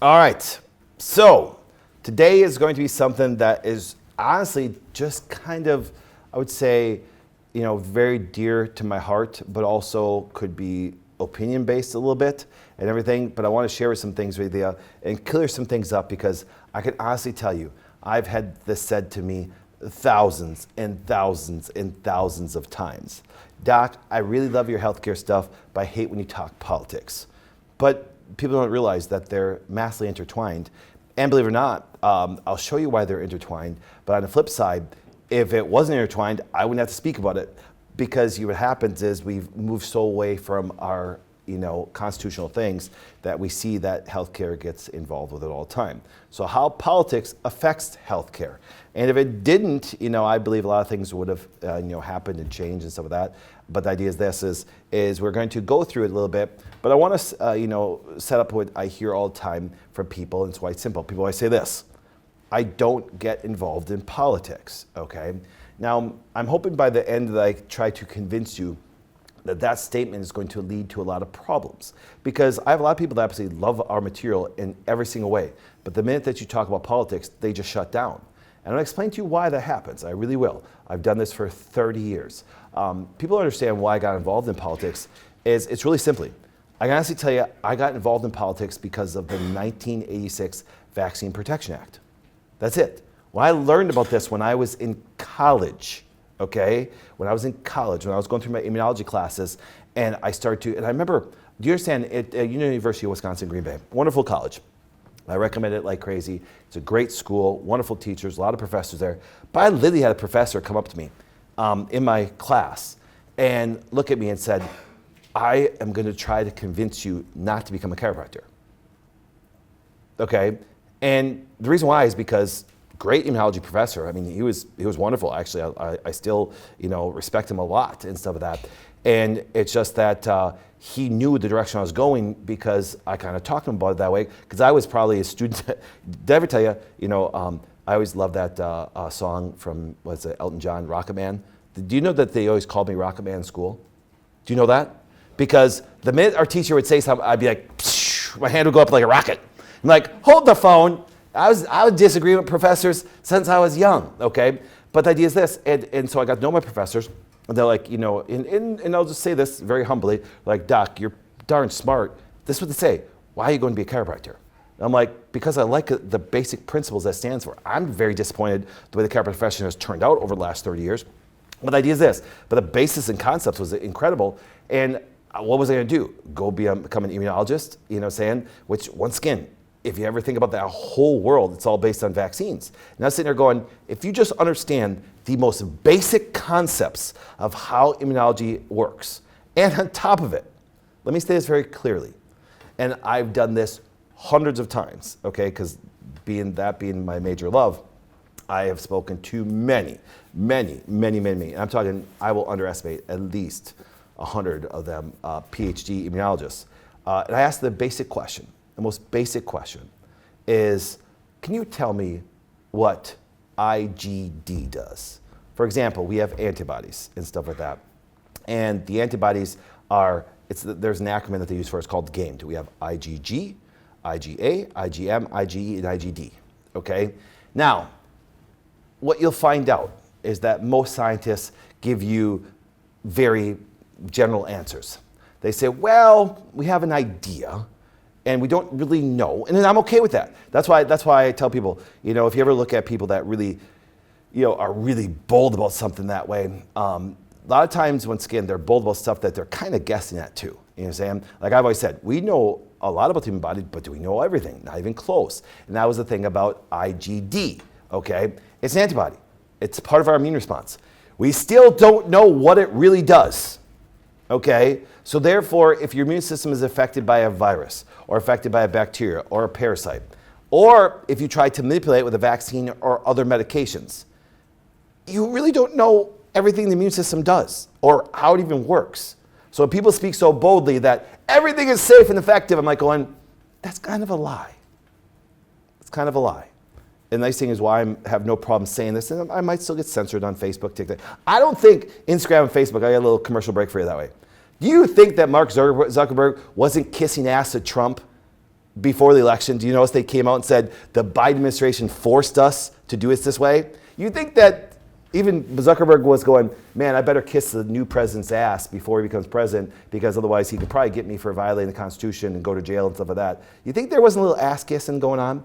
All right. So today is going to be something that is honestly just kind of, I would say, very dear to my heart, but also could be opinion based a little bit and everything. But I want to share some things with you and clear some things up because I can honestly tell you, I've had this said to me thousands and thousands and thousands of times. Doc, I really love your healthcare stuff, but I hate when you talk politics. But people don't realize that they're massively intertwined. And believe it or not, I'll show you why they're intertwined. But on the flip side, if it wasn't intertwined, I wouldn't have to speak about it because what happens is we've moved so away from our constitutional things that we see that healthcare gets involved with it all the time. So how politics affects healthcare. And if it didn't, I believe a lot of things would have happened and changed and stuff of that. But the idea is we're going to go through it a little bit, but I want to set up what I hear all the time from people, and it's quite simple. People always say this: I don't get involved in politics, okay? Now, I'm hoping by the end that I try to convince you that statement is going to lead to a lot of problems. Because I have a lot of people that absolutely love our material in every single way, but the minute that you talk about politics, they just shut down. And I'll explain to you why that happens. I really will. I've done this for 30 years. People understand why I got involved in politics. It's really simply. I can honestly tell you, I got involved in politics because of the 1986 Vaccine Protection Act. That's it. When I learned about this when I was in college, okay? When I was in college, when I was going through my immunology classes, and I started to, and I remember, do you understand, at University of Wisconsin, Green Bay, wonderful college. I recommend it like crazy. It's a great school, wonderful teachers, a lot of professors there. But I literally had a professor come up to me in my class and look at me and said, I am going to try to convince you not to become a chiropractor. Okay? And the reason why is because great immunology professor. I mean, he was wonderful. Actually, I still respect him a lot and stuff like that. And it's just that he knew the direction I was going because I kind of talked to him about it that way. Because I was probably a student. Did I ever tell you? I always loved that song from Elton John, Rocket Man. Do you know that they always called me Rocket Man in school? Do you know that? Because the minute our teacher would say something, I'd be like, psh, my hand would go up like a rocket. I'm like, hold the phone. I would disagree with professors since I was young, okay? But the idea is this, and so I got to know my professors, and they're like, and I'll just say this very humbly, like, Doc, you're darn smart. This is what they say, why are you going to be a chiropractor? And I'm like, because I like the basic principles that stands for. I'm very disappointed the way the chiropractic profession has turned out over the last 30 years. But the idea is this, but the basis and concepts was incredible, and what was I gonna do? Go become an immunologist, which once again, if you ever think about that whole world, it's all based on vaccines. And I was sitting there going, if you just understand the most basic concepts of how immunology works, and on top of it, let me say this very clearly, and I've done this hundreds of times, okay, because being my major love, I have spoken to many. And I'm talking, I will underestimate at least 100 of them PhD immunologists. And I asked the basic question. The most basic question is, can you tell me what IgD does? For example, we have antibodies and stuff like that. And the antibodies there's an acronym that they use for it. It's called GAMED. We have IgG, IgA, IgM, IgE, and IgD, okay? Now, what you'll find out is that most scientists give you very general answers. They say, well, we have an idea, and we don't really know, and then I'm okay with that. That's why I tell people, if you ever look at people that really, are really bold about something that way, a lot of times, once again, they're bold about stuff that they're kind of guessing at too. You know what I'm saying? Like I've always said, we know a lot about the human body, but do we know everything? Not even close. And that was the thing about IgD, okay? It's an antibody. It's part of our immune response. We still don't know what it really does. Okay, so therefore, if your immune system is affected by a virus or affected by a bacteria or a parasite, or if you try to manipulate it with a vaccine or other medications, you really don't know everything the immune system does or how it even works. So when people speak so boldly that everything is safe and effective, I'm like going, that's kind of a lie. It's kind of a lie. And the nice thing is why I have no problem saying this, and I might still get censored on Facebook, TikTok. I don't think Instagram and Facebook, I got a little commercial break for you that way. Do you think that Mark Zuckerberg wasn't kissing ass at Trump before the election, do you notice they came out and said the Biden administration forced us to do it this way? You think that even Zuckerberg was going, man, I better kiss the new president's ass before he becomes president, because otherwise he could probably get me for violating the Constitution and go to jail and stuff like that. You think there wasn't a little ass kissing going on?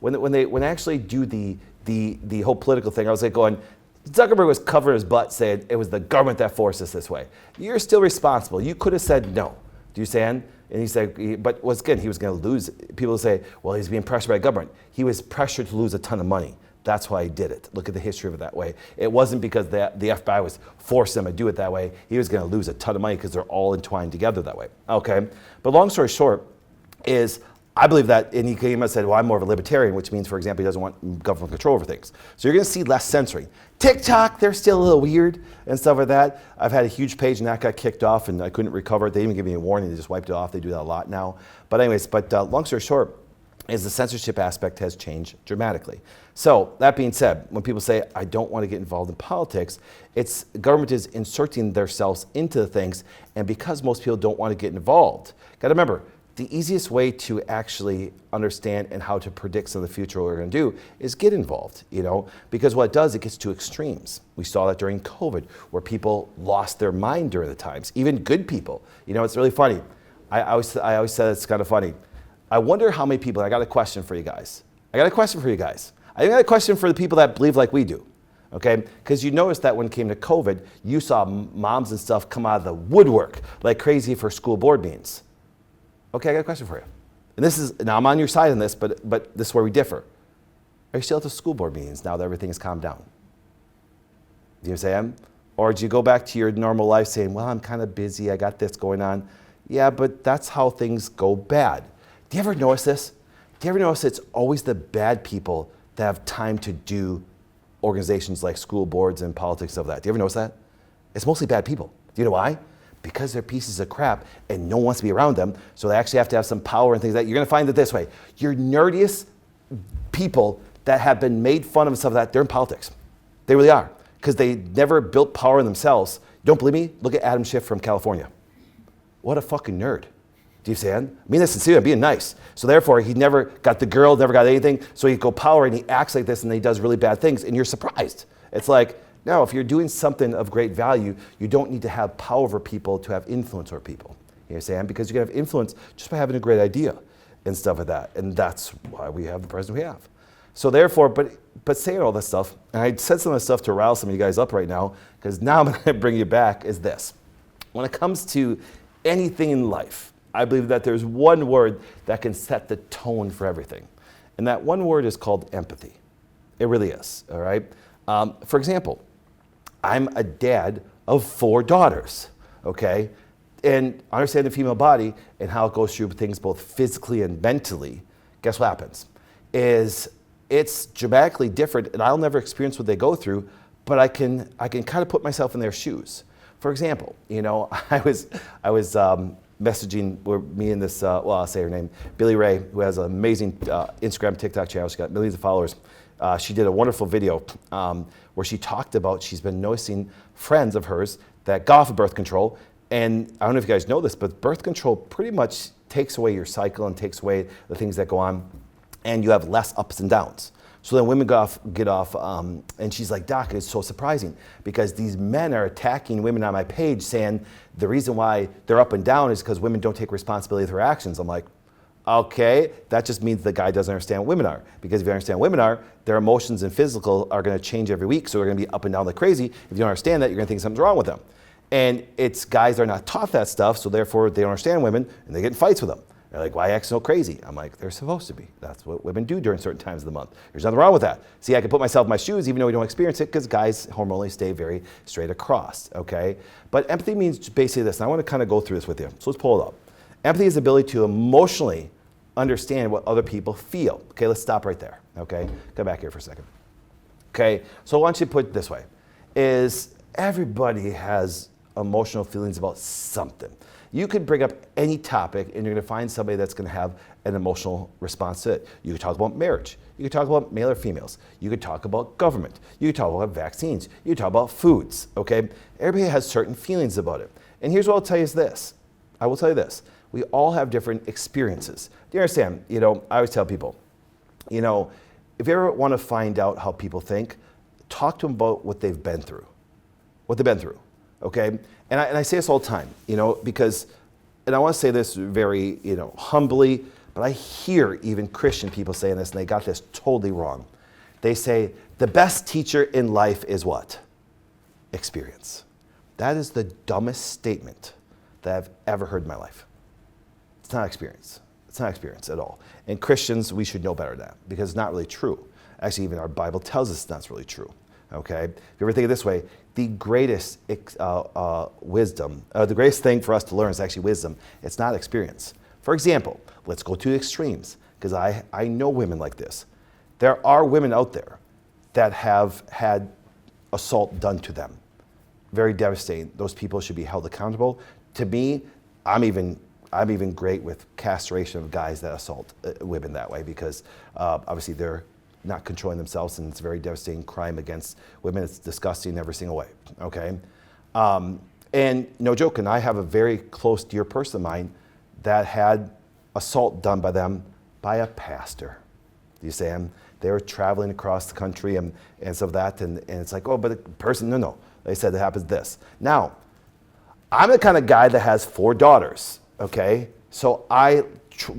When they actually do the whole political thing, I was like going, Zuckerberg was covering his butt saying it was the government that forced us this way. You're still responsible. You could have said no. Do you understand? And he said, but once again, he was going to lose. People say, well, he's being pressured by government. He was pressured to lose a ton of money. That's why he did it. Look at the history of it that way. It wasn't because the FBI was forcing him to do it that way. He was going to lose a ton of money because they're all entwined together that way. Okay? But long story short is, I believe that, and he came and said, well, I'm more of a libertarian, which means, for example, he doesn't want government control over things. So you're going to see less censoring. TikTok, they're still a little weird and stuff like that. I've had a huge page and that got kicked off and I couldn't recover it. They didn't even give me a warning. They just wiped it off. They do that a lot now. But anyways, long story short is the censorship aspect has changed dramatically. So that being said, when people say, I don't want to get involved in politics, it's government is inserting themselves into things. And because most people don't want to get involved, got to remember, the easiest way to actually understand and how to predict some of the future, what we're going to do, is get involved, because what it does, it gets to extremes. We saw that during COVID, where people lost their mind during the times, even good people. It's really funny. I always said it's kind of funny. I wonder how many people, I got a question for you guys. I got a a question for the people that believe like we do, okay? Because you noticed that when it came to COVID, you saw moms and stuff come out of the woodwork like crazy for school board meetings. Okay, I got a question for you. And now I'm on your side on this, but this is where we differ. Are you still at the school board meetings now that everything has calmed down? Do you understand? Or do you go back to your normal life saying, well, I'm kind of busy, I got this going on. Yeah, but that's how things go bad. Do you ever notice this? Do you ever notice it's always the bad people that have time to do organizations like school boards and politics of that? Do you ever notice that? It's mostly bad people. Do you know why? Because they're pieces of crap and no one wants to be around them, so they actually have to have some power and things like that. You're going to find it this way. Your nerdiest people that have been made fun of and stuff like that, they're in politics. They really are, because they never built power in themselves. Don't believe me? Look at Adam Schiff from California. What a fucking nerd. Do you understand? I mean, that's sincere, I'm being nice. So therefore, he never got the girl, never got anything, so he go power and he acts like this and he does really bad things and you're surprised. It's like, no, if you're doing something of great value, you don't need to have power over people to have influence over people. You understand? Because you can have influence just by having a great idea and stuff like that. And that's why we have the president we have. So therefore, but saying all this stuff, and I said some of this stuff to rile some of you guys up right now, because now I'm going to bring you back, is this. When it comes to anything in life, I believe that there's one word that can set the tone for everything. And that one word is called empathy. It really is, all right? For example, I'm a dad of 4 daughters, okay? And understand the female body and how it goes through things both physically and mentally. Guess what happens? It's dramatically different, and I'll never experience what they go through, but I can kind of put myself in their shoes. For example, I was messaging me and this, I'll say her name, Billy Ray, who has an amazing Instagram, TikTok channel. She's got millions of followers. She did a wonderful video where she talked about she's been noticing friends of hers that got off of birth control. And I don't know if you guys know this, but birth control pretty much takes away your cycle and takes away the things that go on, and you have less ups and downs. So then women get off, and she's like, Doc, it's so surprising because these men are attacking women on my page saying the reason why they're up and down is because women don't take responsibility for their actions. I'm like, okay, that just means the guy doesn't understand what women are. Because if you understand what women are, their emotions and physical are going to change every week, so they're going to be up and down like crazy. If you don't understand that, you're going to think something's wrong with them. And it's guys that are not taught that stuff, so therefore they don't understand women, and they get in fights with them. They're like, why act so crazy? I'm like, they're supposed to be. That's what women do during certain times of the month. There's nothing wrong with that. See, I can put myself in my shoes even though we don't experience it because guys hormonally stay very straight across, okay? But empathy means basically this, and I want to kind of go through this with you. So let's pull it up. Empathy is the ability to emotionally understand what other people feel. Okay, let's stop right there, okay? Come back here for a second. Okay, so I want you to put it this way, is everybody has emotional feelings about something. You could bring up any topic and you're going to find somebody that's going to have an emotional response to it. You could talk about marriage. You could talk about male or females. You could talk about government. You could talk about vaccines. You could talk about foods, okay? Everybody has certain feelings about it. And here's what I'll tell you is this. I will tell you this. We all have different experiences. Do you understand? You know, I always tell people, you know, if you ever want to find out how people think, talk to them about what they've been through. What they've been through, okay? And I say this all the time, you know, because, and I want to say this very, you know, humbly, but I hear even Christian people saying this, and they got this totally wrong. They say, the best teacher in life is what? Experience. That is the dumbest statement that I've ever heard in my life. It's not experience. It's not experience at all. And Christians, we should know better than that, because it's not really true. Actually, even our Bible tells us that's really true. Okay? If you ever think of it this way, the greatest wisdom, the greatest thing for us to learn is actually wisdom. It's not experience. For example, let's go to the extremes, because I know women like this. There are women out there that have had assault done to them. Very devastating. Those people should be held accountable. To me, I'm even great with castration of guys that assault women that way, because obviously they're not controlling themselves, and it's a very devastating crime against women. It's disgusting in every single way, okay? And no joking, I have a very close, dear person of mine that had assault done by them by a pastor. Do you see? They were traveling across the country and stuff of that, and it's like, oh, but the person, no. They said it happens this. Now, I'm the kind of guy that has 4 daughters, okay? So I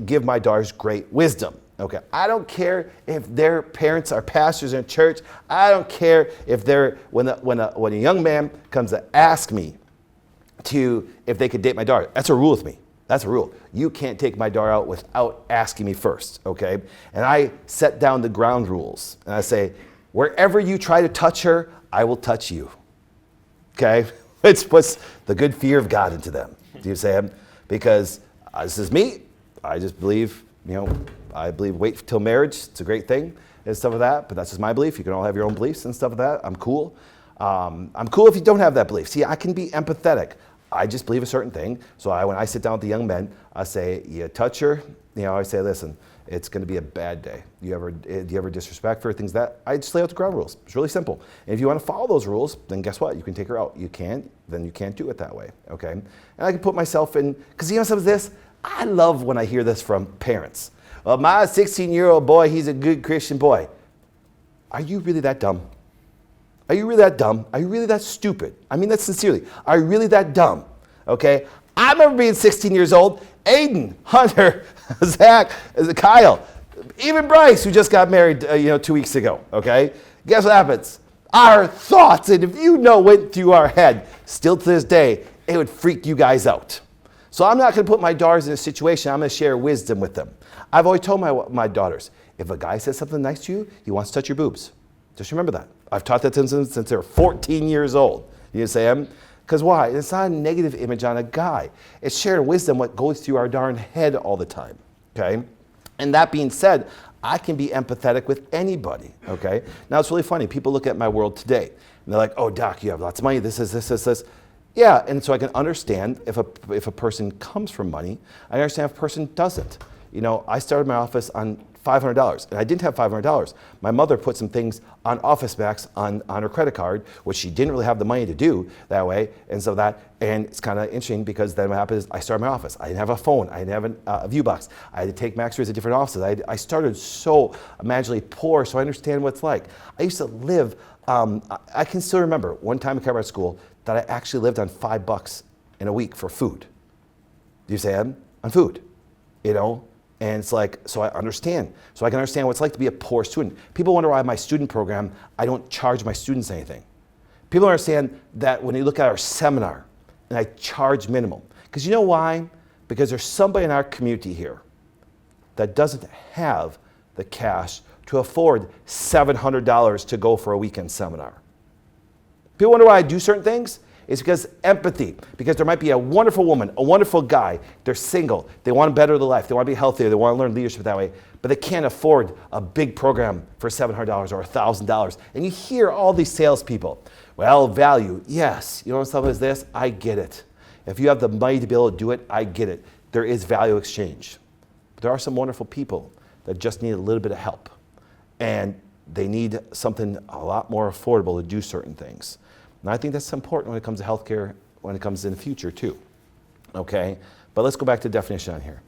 give my daughters great wisdom. Okay, I don't care if their parents are pastors in a church. I don't care if they're, when a young man comes to ask me if they could date my daughter. That's a rule with me. That's a rule. You can't take my daughter out without asking me first, okay? And I set down the ground rules. And I say, wherever you try to touch her, I will touch you, okay? It puts the good fear of God into them. Do you say? Because this is me. I just believe, you know, I believe wait till marriage. It's a great thing and stuff like that, but that's just my belief. You can all have your own beliefs and stuff like that. I'm cool. I'm cool if you don't have that belief. See, I can be empathetic. I just believe a certain thing. So when I sit down with the young men, I say, you touch her, you know, I say, listen, it's going to be a bad day. Do you ever disrespect her, things that? I just lay out the ground rules. It's really simple. And if you want to follow those rules, then guess what? You can take her out. You can't, then you can't do it that way, okay? And I can put myself in, because you know some of this, I love when I hear this from parents. Well, my 16-year-old boy, he's a good Christian boy. Are you really that dumb? Are you really that dumb? Are you really that stupid? I mean that sincerely. Are you really that dumb? Okay? I remember being 16 years old. Aiden, Hunter, Zach, Kyle, even Bryce, who just got married 2 weeks ago. Okay? Guess what happens? Our thoughts, and if you know went through our head, still to this day, it would freak you guys out. So I'm not going to put my daughters in a situation. I'm going to share wisdom with them. I've always told my daughters, if a guy says something nice to you, he wants to touch your boobs. Just remember that. I've taught that to them since they were 14 years old. You say, because why? It's not a negative image on a guy. It's shared wisdom, what goes through our darn head all the time, okay? And that being said, I can be empathetic with anybody, okay? Now, it's really funny. People look at my world today, and they're like, oh, Doc, you have lots of money. This. Yeah, and so I can understand if a person comes from money. I understand if a person doesn't. You know, I started my office on $500, and I didn't have $500. My mother put some things on Office Max on her credit card, which she didn't really have the money to do that way, and it's kind of interesting because then what happened is I started my office. I didn't have a phone. I didn't have a view box. I had to take Max tours at different offices. I started so imaginably poor, so I understand what it's like. I used to live, I can still remember one time in Calvary School that I actually lived on $5 in a week for food. Do you say on food? You know? And it's like, so I understand. So I can understand what it's like to be a poor student. People wonder why my student program, I don't charge my students anything. People understand that when you look at our seminar, and I charge minimum. Because you know why? Because there's somebody in our community here that doesn't have the cash to afford $700 to go for a weekend seminar. People wonder why I do certain things. It's because empathy, because there might be a wonderful woman, a wonderful guy, they're single, they want to better their life, they want to be healthier, they want to learn leadership that way, but they can't afford a big program for $700 or $1,000. And you hear all these salespeople, well, value, yes, you know what something is this? I get it. If you have the money to be able to do it, I get it. There is value exchange. But there are some wonderful people that just need a little bit of help. And they need something a lot more affordable to do certain things. And I think that's important when it comes to healthcare, when it comes in the future too, okay? But let's go back to the definition on here.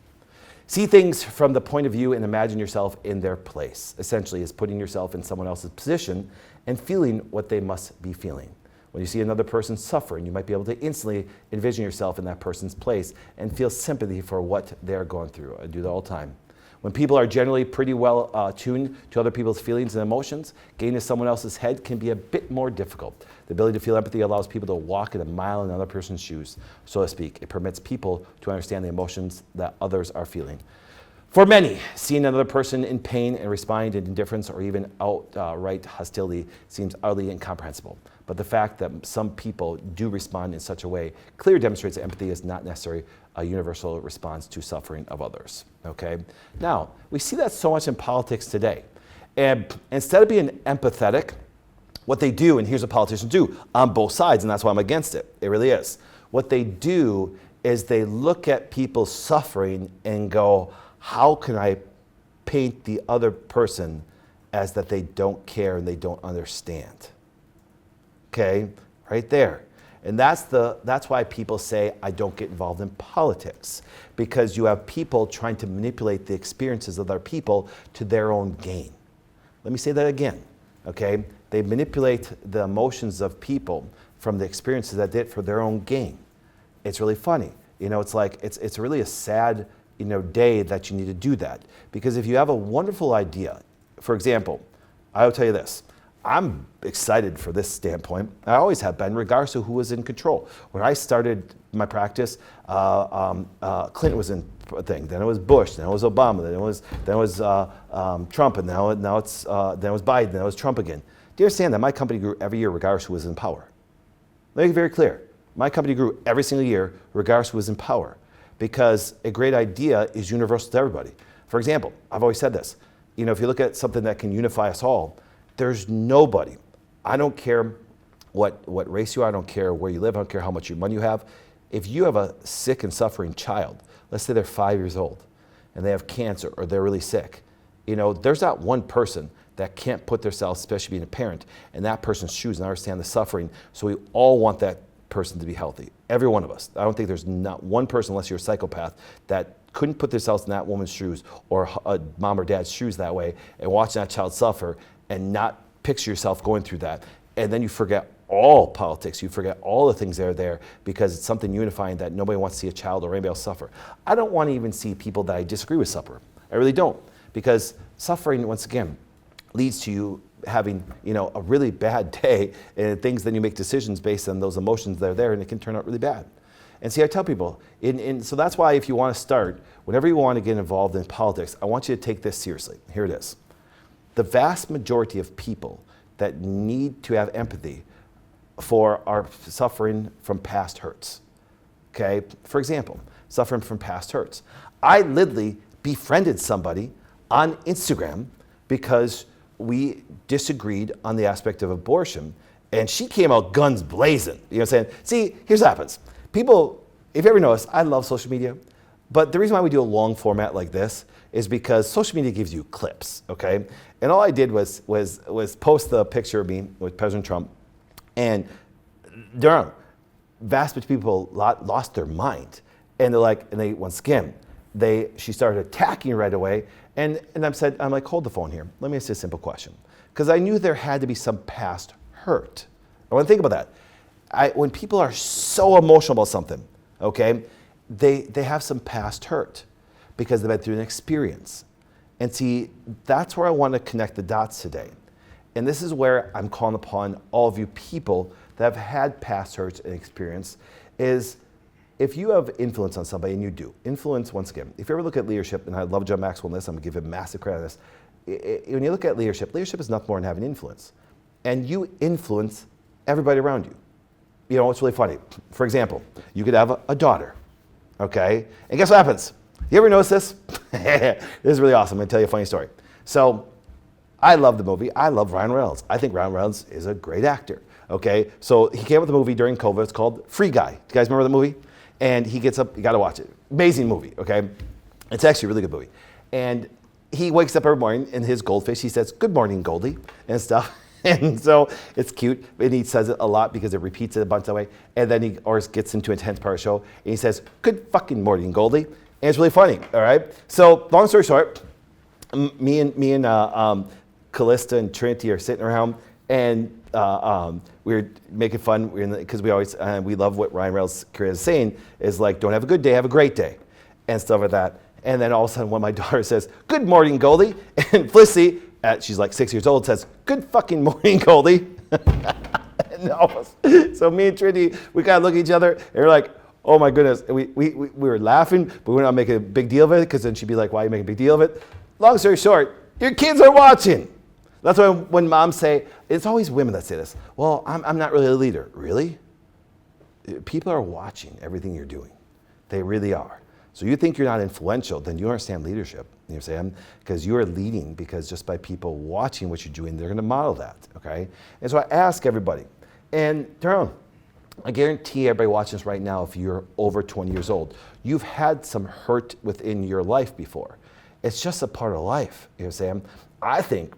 See things from the point of view and imagine yourself in their place. Essentially, is putting yourself in someone else's position and feeling what they must be feeling. When you see another person suffering, you might be able to instantly envision yourself in that person's place and feel sympathy for what they're going through. I do that all the time. When people are generally pretty well tuned to other people's feelings and emotions, getting to someone else's head can be a bit more difficult. The ability to feel empathy allows people to walk a mile in another person's shoes, so to speak. It permits people to understand the emotions that others are feeling. For many, seeing another person in pain and responding to indifference or even outright hostility seems utterly incomprehensible. But the fact that some people do respond in such a way clearly demonstrates that empathy is not necessarily a universal response to suffering of others. Okay? Now, we see that so much in politics today. And instead of being empathetic, what they do, and here's what politicians do on both sides, and that's why I'm against it. It really is. What they do is they look at people suffering and go, how can I paint the other person as that they don't care and they don't understand? Okay, right there. And that's why people say, I don't get involved in politics, because you have people trying to manipulate the experiences of other people to their own gain. Let me say that again, okay? They manipulate the emotions of people from the experiences that did for their own gain. It's really funny. You know, it's like, it's really a sad, day that you need to do that. Because if you have a wonderful idea, for example, I will tell you this, I'm excited for this standpoint. I always have been, regardless of who was in control. When I started my practice, Clinton was in a thing. Then it was Bush. Then it was Obama. Then it was Trump. And then it was Biden. Then it was Trump again. Do you understand that my company grew every year, regardless of who was in power? Let me make it very clear. My company grew every single year, regardless of who was in power, because a great idea is universal to everybody. For example, I've always said this. If you look at something that can unify us all, there's nobody. I don't care what race you are. I don't care where you live. I don't care how much money you have. If you have a sick and suffering child, let's say they're 5 years old and they have cancer or they're really sick, there's not one person that can't put themselves, especially being a parent, in that person's shoes and understand the suffering. So we all want that person to be healthy. Every one of us. I don't think there's not one person, unless you're a psychopath, that couldn't put themselves in that woman's shoes or a mom or dad's shoes that way and watching that child suffer and not picture yourself going through that. And then you forget all politics. You forget all the things that are there because it's something unifying that nobody wants to see a child or anybody else suffer. I don't want to even see people that I disagree with suffer. I really don't. Because suffering, once again, leads to you having a really bad day and things, then you make decisions based on those emotions that are there and it can turn out really bad. And see, I tell people, so that's why if you want to start, whenever you want to get involved in politics, I want you to take this seriously. Here it is. The vast majority of people that need to have empathy for are suffering from past hurts. Okay? For example, suffering from past hurts. I literally befriended somebody on Instagram because we disagreed on the aspect of abortion, and she came out guns blazing. You know what I'm saying? See, here's what happens. People, if you ever notice, I love social media, but the reason why we do a long format like this is because social media gives you clips, okay? And all I did was post the picture of me with President Trump, and vast majority of people lost their mind. And they're like, she started attacking right away. And I'm like, hold the phone here. Let me ask you a simple question. Because I knew there had to be some past hurt. I want to think about that. When people are so emotional about something, okay, they have some past hurt because they've been through an experience. And see, that's where I want to connect the dots today. And this is where I'm calling upon all of you people that have had past hurts and experience is if you have influence on somebody, and you do, influence, once again, if you ever look at leadership, and I love John Maxwell in this, I'm going to give him massive credit on this. When you look at leadership is nothing more than having influence. And you influence everybody around you. It's really funny. For example, you could have a daughter, okay? And guess what happens? You ever notice this? This is really awesome. I'm going to tell you a funny story. So I love the movie. I love Ryan Reynolds. I think Ryan Reynolds is a great actor, okay? So he came up with a movie during COVID. It's called Free Guy. You guys remember the movie? And he gets up, you gotta watch it. Amazing movie, okay? It's actually a really good movie. And he wakes up every morning in his goldfish, he says, "Good morning, Goldie," and stuff. And so it's cute, and he says it a lot because it repeats it a bunch that way. And then he always gets into a intense part of the show, and he says, "Good fucking morning, Goldie," and it's really funny. All right. So long story short, me and Callista and Trinity are sitting around, and we were making fun because we always we love what Ryan Reynolds' career is saying is like, don't have a good day, have a great day, and stuff like that. And then all of a sudden, when my daughter says, "Good morning, Goldie," and Felicity, she's like 6 years old, says, "Good fucking morning, Goldie." So me and Trinity, we kind of look at each other, and we're like, oh my goodness. And we were laughing, but we were not making a big deal of it, because then she'd be like, why are you making a big deal of it? Long story short, your kids are watching. That's why when moms say, it's always women that say this, well, I'm not really a leader. Really? People are watching everything you're doing. They really are. So you think you're not influential, then you don't understand leadership. You know what I'm saying? Because you are leading, because just by people watching what you're doing, they're going to model that, okay? And so I ask everybody, and Daryl, I guarantee everybody watching this right now, if you're over 20 years old, you've had some hurt within your life before. It's just a part of life, you know what I'm saying? I think,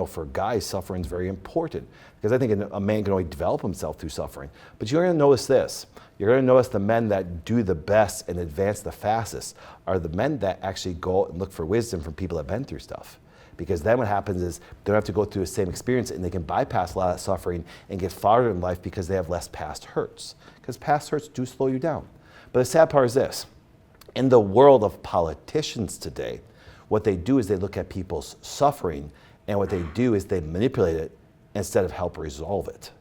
for guys, suffering is very important, because I think a man can only develop himself through suffering. But you're going to notice this. You're going to notice the men that do the best and advance the fastest are the men that actually go out and look for wisdom from people that have been through stuff. Because then what happens is they don't have to go through the same experience, and they can bypass a lot of that suffering and get farther in life because they have less past hurts. Because past hurts do slow you down. But the sad part is this. In the world of politicians today, what they do is they look at people's suffering, and what they do is they manipulate it instead of help resolve it.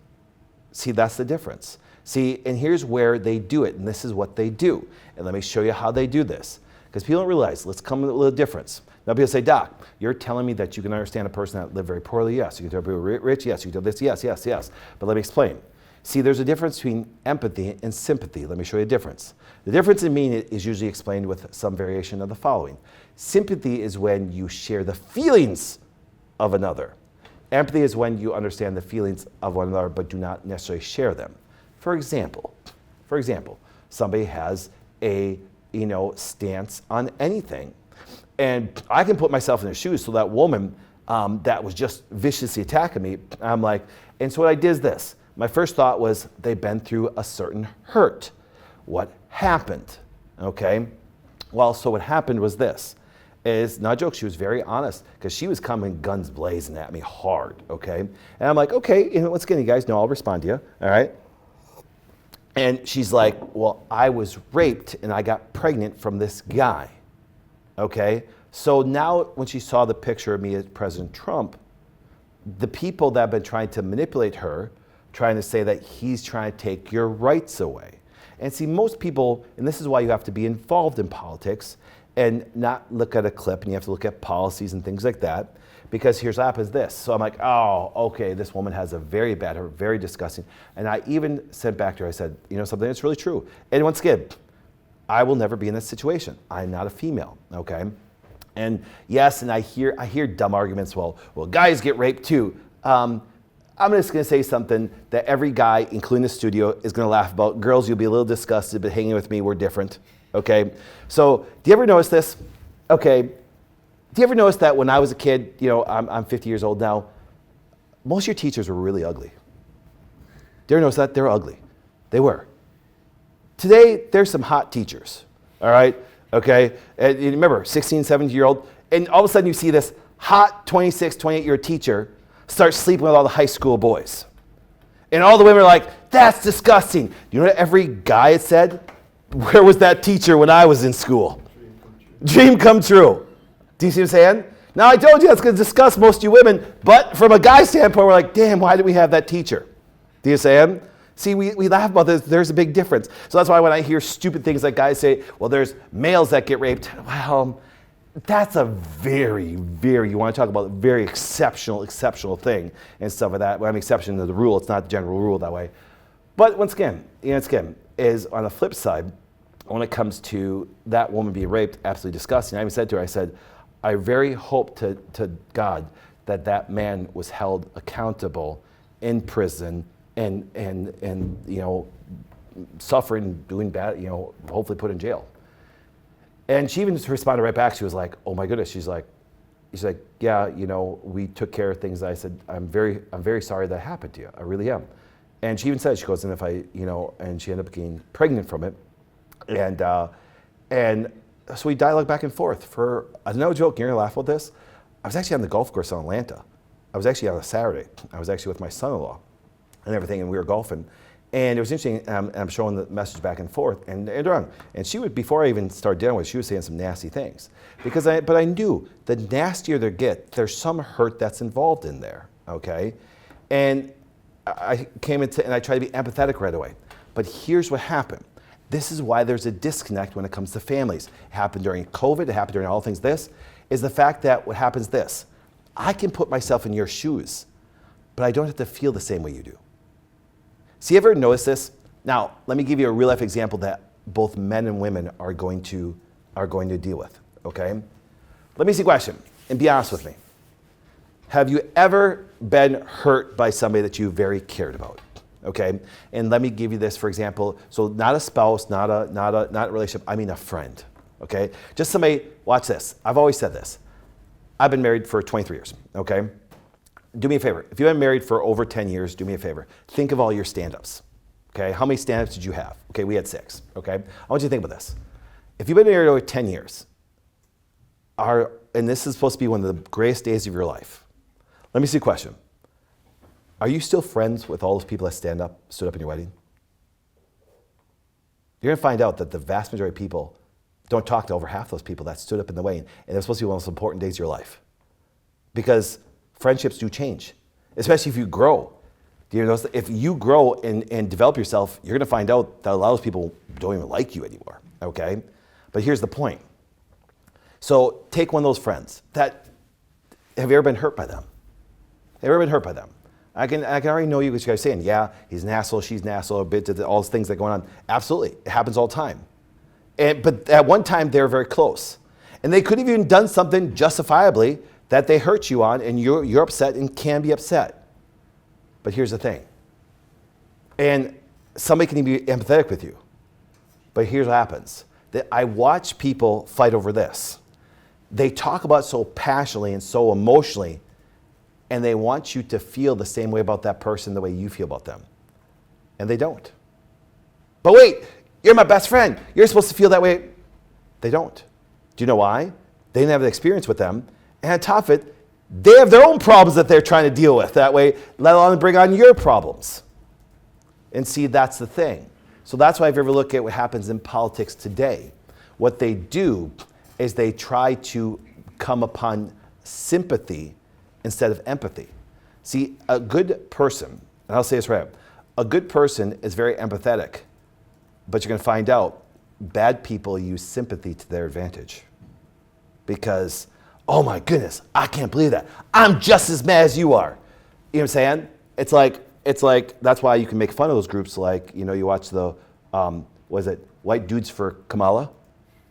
See, that's the difference. See, and here's where they do it, and this is what they do. And let me show you how they do this. Because people don't realize, let's come with a little difference. Now people say, Doc, you're telling me that you can understand a person that lived very poorly? Yes. You can tell people rich? Yes. You can tell this? Yes, yes, yes. But let me explain. See, there's a difference between empathy and sympathy. Let me show you a difference. The difference in meaning is usually explained with some variation of the following. Sympathy is when you share the feelings of another. Empathy is when you understand the feelings of one another but do not necessarily share them. For example, somebody has a stance on anything. And I can put myself in their shoes. So that woman that was just viciously attacking me, I'm like, and so what I did is this. My first thought was they've been through a certain hurt. What happened? Okay? Well, so what happened was this. Is not a joke, she was very honest, because she was coming guns blazing at me hard, okay? And I'm like, okay, once again, you guys know I'll respond to you, all right? And she's like, well, I was raped and I got pregnant from this guy, okay? So now when she saw the picture of me as President Trump, the people that have been trying to manipulate her, trying to say that he's trying to take your rights away. And see, most people, and this is why you have to be involved in politics and not look at a clip, and you have to look at policies and things like that, because here's what happens this. So I'm like, oh, okay, this woman has a very bad, very disgusting. And I even said back to her, I said, something that's really true. And once again, I will never be in this situation. I'm not a female, okay? And yes, and I hear dumb arguments, well, guys get raped too. I'm just gonna say something that every guy, including the studio, is gonna laugh about. Girls, you'll be a little disgusted, but hanging with me, we're different, okay? So, do you ever notice this? Okay, do you ever notice that when I was a kid, I'm 50 years old now, most of your teachers were really ugly? Do you ever notice that? They were ugly. They were. Today, there's some hot teachers, all right? Okay, and you remember, 16, 17-year-old, and all of a sudden you see this hot 26, 28-year-old teacher start sleeping with all the high school boys. And all the women are like, that's disgusting. You know what every guy had said? Where was that teacher when I was in school? Dream come true. Do you see what I'm saying? Now, I told you that's going to disgust most of you women, but from a guy's standpoint, we're like, damn, why did we have that teacher? Do you see what I'm saying? See, we laugh about this. There's a big difference. So that's why when I hear stupid things like guys say, well, there's males that get raped. Well, that's a very, very, you want to talk about a very exceptional thing and stuff like that. Well, I'm exception to the rule. It's not the general rule that way. But once again, is on the flip side, when it comes to that woman being raped, absolutely disgusting. I even said to her, I said, I very hope to God that man was held accountable in prison and suffering, doing bad, hopefully put in jail. And she even just responded right back. She was like, oh my goodness. She's like, she's like, yeah, you know, we took care of things. I said, I'm very sorry that happened to you. I really am. And she even said, she goes, and if I, you know, and she ended up getting pregnant from it. And so we dialogue back and forth for, no joke, you're gonna laugh about this. I was actually on the golf course in Atlanta. I was actually on a Saturday. I was actually with my son-in-law and everything, and we were golfing. And it was interesting, I'm showing the message back and forth, and she would, before I even started dealing with it, she was saying some nasty things. But I knew the nastier they get, there's some hurt that's involved in there, okay? And I came into, and I tried to be empathetic right away. But here's what happened. This is why there's a disconnect when it comes to families. It happened during COVID, it happened during all things. This is the fact that what happens this, I can put myself in your shoes, but I don't have to feel the same way you do. See, you ever notice this? Now, let me give you a real life example that both men and women are going to deal with, okay? Let me see a question, and be honest with me. Have you ever been hurt by somebody that you very cared about? Okay, and let me give you this for example. So not a spouse, not a relationship. I mean a friend. Okay, just somebody. Watch this. I've always said this. I've been married for 23 years. Okay, do me a favor. If you've been married for over 10 years, do me a favor. Think of all your stand-ups. Okay, how many stand-ups did you have? Okay, we had 6. Okay, I want you to think about this. If you've been married over 10 years, and this is supposed to be one of the greatest days of your life. Let me see a question. Are you still friends with all those people that stood up in your wedding? You're going to find out that the vast majority of people don't talk to over half those people that stood up in the wedding, and they're supposed to be one of the most important days of your life. Because friendships do change, especially if you grow. You know, if you grow and develop yourself, you're going to find out that a lot of those people don't even like you anymore, okay? But here's the point. So take one of those friends that, have you ever been hurt by them? Have you ever been hurt by them? I can already know you guys are saying, yeah, he's an asshole, she's an asshole, a bit all those things that are going on. Absolutely, it happens all the time. But at one time, they were very close. And they could have even done something justifiably that they hurt you on, and you're upset and can be upset. But here's the thing. And somebody can be empathetic with you. But here's what happens. That I watch people fight over this. They talk about it so passionately and so emotionally, and they want you to feel the same way about that person the way you feel about them. And they don't. But wait, you're my best friend. You're supposed to feel that way. They don't. Do you know why? They didn't have the experience with them. And on top of it, they have their own problems that they're trying to deal with that way, let alone bring on your problems. And see, that's the thing. So that's why if you ever look at what happens in politics today, what they do is they try to come upon sympathy instead of empathy. See, a good person, and I'll say this right, a good person is very empathetic, but you're going to find out bad people use sympathy to their advantage. Because, oh my goodness, I can't believe that. I'm just as mad as you are. You know what I'm saying? It's like that's why you can make fun of those groups like, you know, you watch the, White Dudes for Kamala?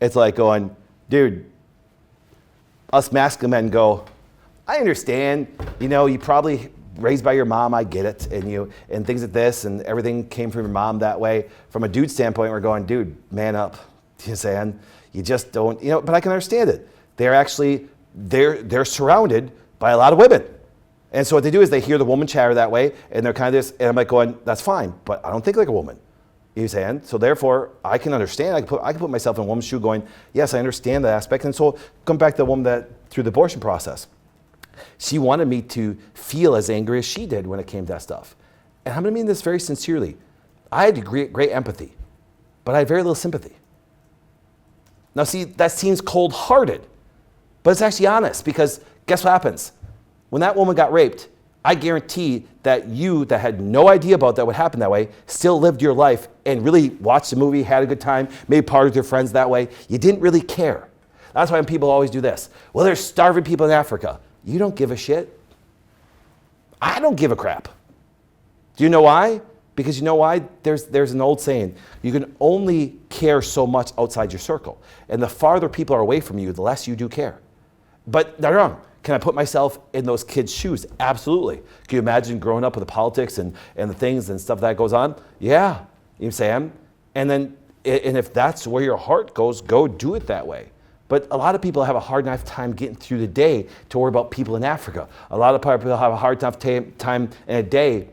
It's like going, dude, us masculine men go, I understand, you know, you probably raised by your mom, I get it, and things like this, and everything came from your mom that way. From a dude standpoint, we're going, dude, man up. You know what I'm saying? You just don't, you know, but I can understand it. They're surrounded by a lot of women. And so what they do is they hear the woman chatter that way, and they're kind of this, and I'm like going, that's fine, but I don't think like a woman. You know what I'm saying? So therefore, I can understand, I can put myself in a woman's shoe going, yes, I understand that aspect. And so come back to the woman that, through the abortion process, she wanted me to feel as angry as she did when it came to that stuff. And I'm going to mean this very sincerely. I had great empathy, but I had very little sympathy. Now see, that seems cold-hearted, but it's actually honest, because guess what happens? When that woman got raped, I guarantee that you that had no idea about that would happen that way still lived your life and really watched the movie, had a good time, made parties with your friends that way. You didn't really care. That's why when people always do this. Well, there's starving people in Africa. You don't give a shit. I don't give a crap. Do you know why? Because you know why? There's an old saying, you can only care so much outside your circle. And the farther people are away from you, the less you do care. But they're wrong. Can I put myself in those kids' shoes? Absolutely. Can you imagine growing up with the politics and the things and stuff that goes on? Yeah, you know what I'm saying? And if that's where your heart goes, go do it that way. But a lot of people have a hard enough time getting through the day to worry about people in Africa. A lot of people have a hard enough time in a day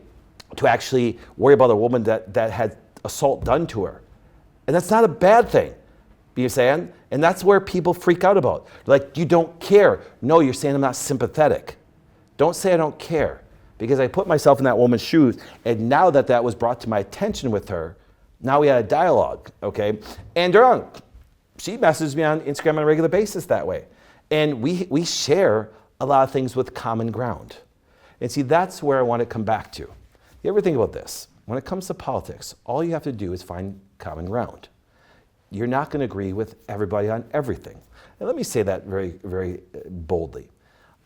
to actually worry about a woman that had assault done to her. And that's not a bad thing, you saying? And that's where people freak out about. Like, you don't care. No, you're saying I'm not sympathetic. Don't say I don't care, because I put myself in that woman's shoes, and now that was brought to my attention with her, now we had a dialogue, okay? And she messages me on Instagram on a regular basis that way. And we share a lot of things with common ground. And see, that's where I want to come back to. You ever think about this? When it comes to politics, all you have to do is find common ground. You're not going to agree with everybody on everything. And let me say that very, very boldly.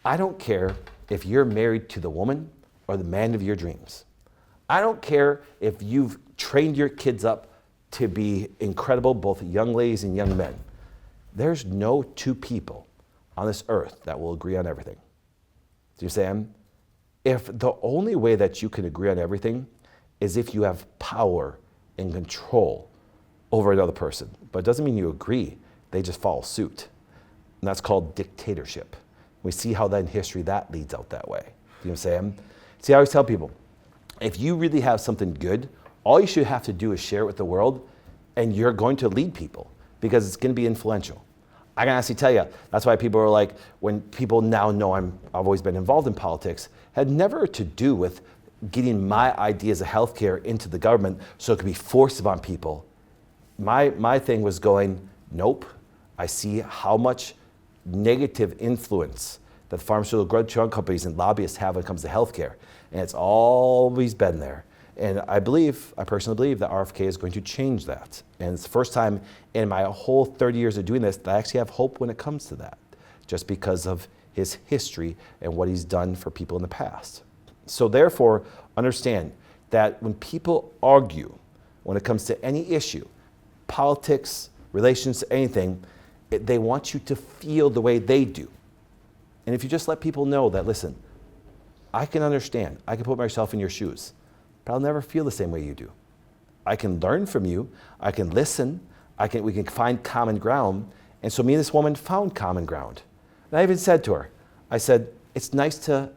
I don't care if you're married to the woman or the man of your dreams. I don't care if you've trained your kids up to be incredible, both young ladies and young men. There's no two people on this earth that will agree on everything. Do you understand? If the only way that you can agree on everything is if you have power and control over another person. But it doesn't mean you agree, they just follow suit. And that's called dictatorship. We see how that in history that leads out that way. Do you know what I'm saying? See, I always tell people, if you really have something good, all you should have to do is share it with the world, and you're going to lead people because it's going to be influential. I can honestly tell you, that's why people are like, when people now know I've always been involved in politics, had never to do with getting my ideas of healthcare into the government so it could be forced upon people. My thing was going, nope, I see how much negative influence that pharmaceutical drug companies and lobbyists have when it comes to healthcare. And it's always been there. And I personally believe that RFK is going to change that. And it's the first time in my whole 30 years of doing this that I actually have hope when it comes to that, just because of his history and what he's done for people in the past. So therefore, understand that when people argue, when it comes to any issue, politics, relations to anything, they want you to feel the way they do. And if you just let people know that, listen, I can understand, I can put myself in your shoes, but I'll never feel the same way you do. I can learn from you, I can listen, we can find common ground. And so me and this woman found common ground. And I even said to her, I said, it's nice to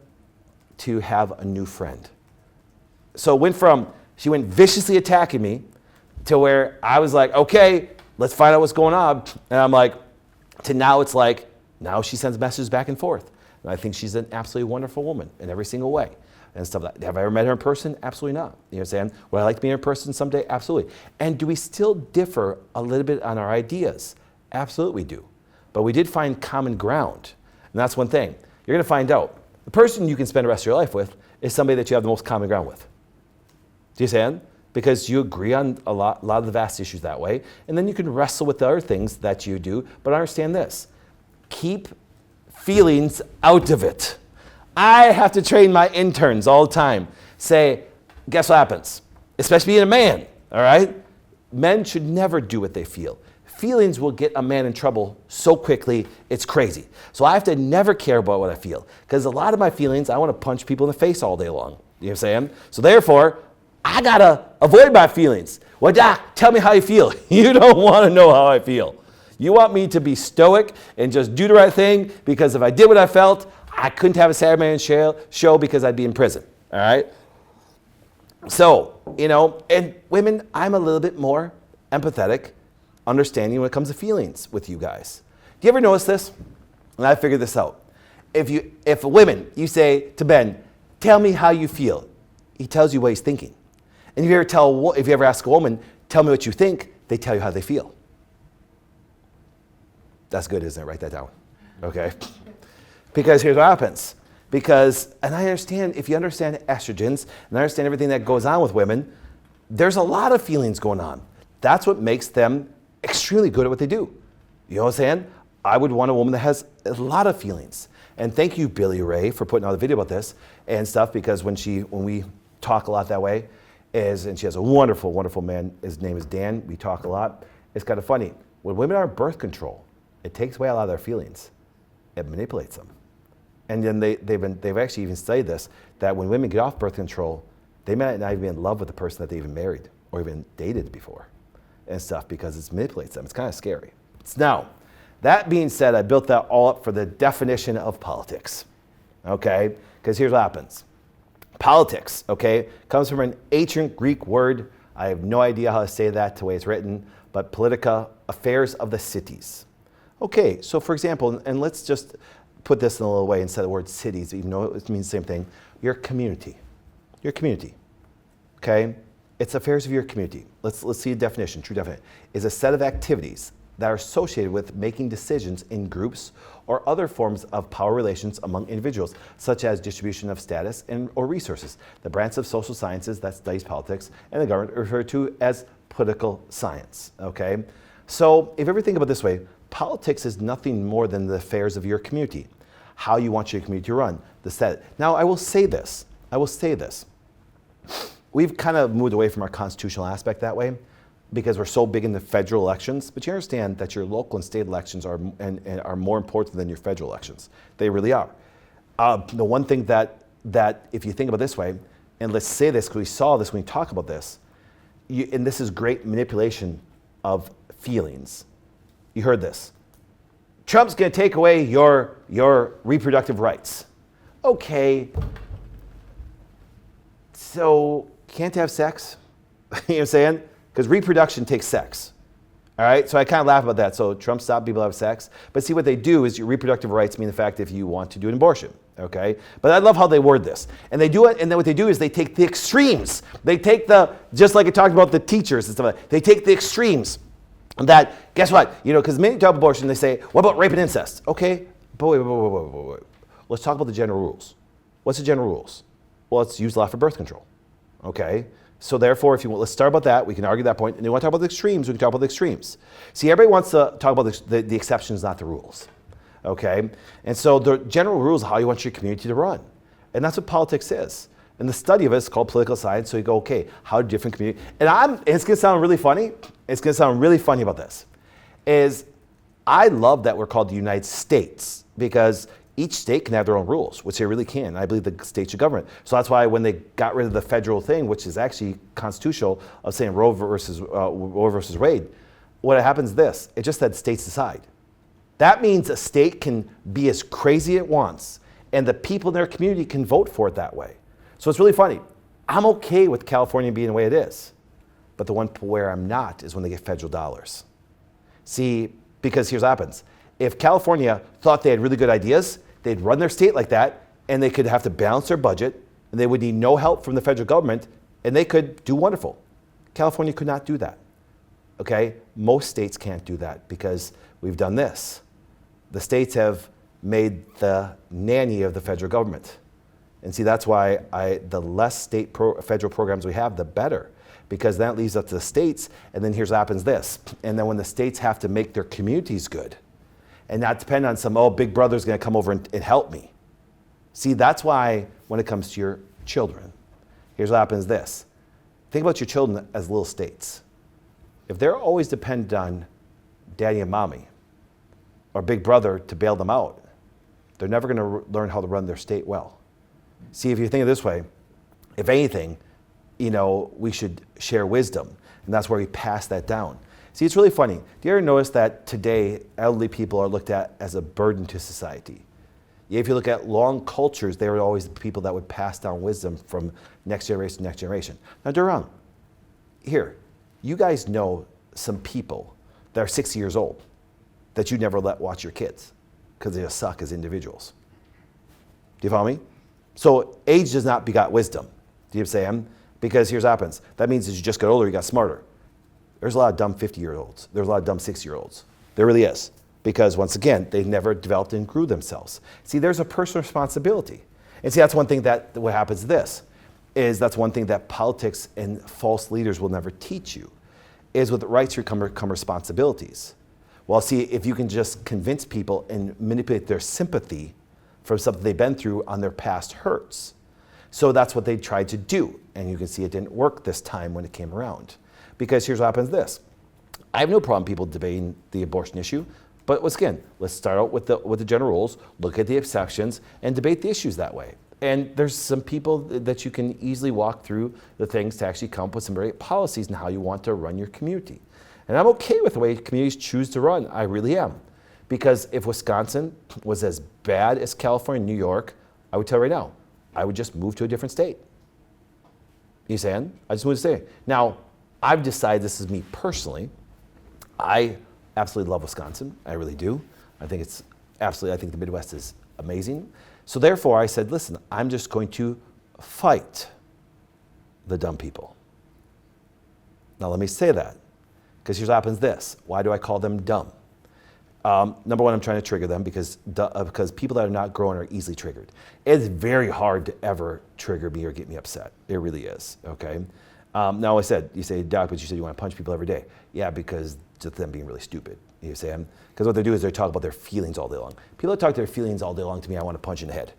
have a new friend. So it went from, she went viciously attacking me to where I was like, okay, let's find out what's going on. And I'm like, to now it's like, now she sends messages back and forth. And I think she's an absolutely wonderful woman in every single way. And stuff like that. Have I ever met her in person? Absolutely not. You know what I'm saying? Would I like to meet her in person someday? Absolutely. And do we still differ a little bit on our ideas? Absolutely we do. But we did find common ground. And that's one thing. You're going to find out. The person you can spend the rest of your life with is somebody that you have the most common ground with. Do you understand? Because you agree on a lot of the vast issues that way. And then you can wrestle with the other things that you do. But understand this. Keep feelings out of it. I have to train my interns all the time. Say, guess what happens? Especially being a man, all right? Men should never do what they feel. Feelings will get a man in trouble so quickly, it's crazy. So I have to never care about what I feel. Because a lot of my feelings, I want to punch people in the face all day long. You know what I'm saying? So therefore, I got to avoid my feelings. Well, Doc, tell me how you feel. You don't want to know how I feel. You want me to be stoic and just do the right thing because if I did what I felt, I couldn't have a Saturday morning show because I'd be in prison, all right? So, and women, I'm a little bit more empathetic, understanding when it comes to feelings with you guys. Do you ever notice this? And I figured this out. If women, you say to Ben, tell me how you feel, he tells you what he's thinking. And if you ever ask a woman, tell me what you think, they tell you how they feel. That's good, isn't it? Write that down, okay? Because here's what happens. And I understand, if you understand estrogens and understand everything that goes on with women, there's a lot of feelings going on. That's what makes them extremely good at what they do. You know what I'm saying? I would want a woman that has a lot of feelings. And thank you, Billy Ray, for putting out a video about this and stuff, because when we talk a lot that way, and she has a wonderful, wonderful man, his name is Dan, we talk a lot. It's kind of funny. When women are on birth control, it takes away a lot of their feelings. It manipulates them. And then they've actually even studied this, that when women get off birth control, they might not even be in love with the person that they even married or even dated before and stuff, because it manipulates them. It's kind of scary. Now, That being said, I built that all up for the definition of politics, okay? Because here's what happens. Politics, okay, comes from an ancient Greek word. I have no idea how to say that the way it's written, but politica, affairs of the cities. Okay, so for example, and let's just put this in a little way instead of the word cities, even though it means the same thing, your community. Your community, okay? It's affairs of your community. Let's see a definition, true definition, is a set of activities that are associated with making decisions in groups or other forms of power relations among individuals, such as distribution of status or resources. The branch of social sciences that studies politics and the government are referred to as political science, okay? So if you ever think about it this way, politics is nothing more than the affairs of your community, how you want your community to run, the set. Now, I will say this. We've kind of moved away from our constitutional aspect that way because we're so big in the federal elections, but you understand that your local and state elections are more important than your federal elections. They really are. The one thing that if you think about it this way, and let's say this because we saw this when we talk about this, and this is great manipulation of feelings. You heard this. Trump's going to take away your reproductive rights. Okay, so can't have sex? You know what I'm saying? Because reproduction takes sex. All right, so I kind of laugh about that. So Trump stopped people have sex. But see, what they do is your reproductive rights mean the fact if you want to do an abortion, okay? But I love how they word this. And they do it, and then what they do is they take the extremes. They take just like I talked about the teachers and stuff like that, they take the extremes. That, guess what? You know, because many talk about abortion, they say, what about rape and incest? Okay, but wait. Let's talk about the general rules. What's the general rules? Well, it's use law for birth control, okay? So therefore, if you want, let's start about that. We can argue that point. And you want to talk about the extremes, we can talk about the extremes. See, everybody wants to talk about the exceptions, not the rules, okay? And so the general rules are how you want your community to run. And that's what politics is. And the study of it is called political science. So you go, okay, how do different communities, and it's going to sound really funny. It's going to sound really funny about this, is I love that we're called the United States because each state can have their own rules, which they really can. I believe the states should govern it. So that's why when they got rid of the federal thing, which is actually constitutional, of saying Roe versus Wade, what happens is this, it just said states decide. That means a state can be as crazy it wants, and the people in their community can vote for it that way. So it's really funny. I'm okay with California being the way it is, but the one where I'm not is when they get federal dollars. See, because here's what happens. If California thought they had really good ideas, they'd run their state like that, and they could have to balance their budget, and they would need no help from the federal government, and they could do wonderful. California could not do that, okay? Most states can't do that because we've done this. The states have made the nanny of the federal government. And see, that's why the less federal programs we have, the better, because that leaves up to the states, and then here's what happens this. And then when the states have to make their communities good, and not depend on some, big brother's gonna come over and help me. See, that's why when it comes to your children, here's what happens this. Think about your children as little states. If they're always dependent on daddy and mommy, or big brother to bail them out, they're never gonna learn how to run their state well. See, if you think of it this way, if anything, you know, we should share wisdom, and that's where we pass that down. See, it's really funny. Do you ever notice that today elderly people are looked at as a burden to society? If you look at long cultures, they were always the people that would pass down wisdom from next generation to next generation. Now, they're wrong. Here, you guys know some people that are 60 years old that you never let watch your kids because they just suck as individuals. Do you follow me? So age does not begot wisdom. Do you understand? Because here's what happens. That means as you just got older, you got smarter. There's a lot of dumb 50-year-olds. There's a lot of dumb 60-year-olds. There really is. Because once again, they've never developed and grew themselves. See, there's a personal responsibility. And see, that's one thing that what happens to this, is that's one thing that politics and false leaders will never teach you, is with rights come responsibilities. Well, see, if you can just convince people and manipulate their sympathy from something they've been through on their past hurts. So that's what they tried to do. And you can see it didn't work this time when it came around. Because here's what happens this. I have no problem people debating the abortion issue, but once again, let's start out with the general rules, look at the exceptions, and debate the issues that way. And there's some people that you can easily walk through the things to actually come up with some great policies and how you want to run your community. And I'm okay with the way communities choose to run, I really am. Because if Wisconsin was as bad as California and New York, I would tell you right now, I would just move to a different state. You understand? I just moved to state. Now, I've decided, this is me personally, I absolutely love Wisconsin. I really do. I think it's absolutely, I think the Midwest is amazing. So therefore, I said, listen, I'm just going to fight the dumb people. Now let me say that, because here's what happens this. Why do I call them dumb? Number one, I'm trying to trigger them because people that are not growing are easily triggered. It's very hard to ever trigger me or get me upset. It really is, okay? Now I said, you say, Doc, but you said you want to punch people every day. Yeah, because just them being really stupid. You say, because what they do is they talk about their feelings all day long. People that talk their feelings all day long to me, I want to punch in the head.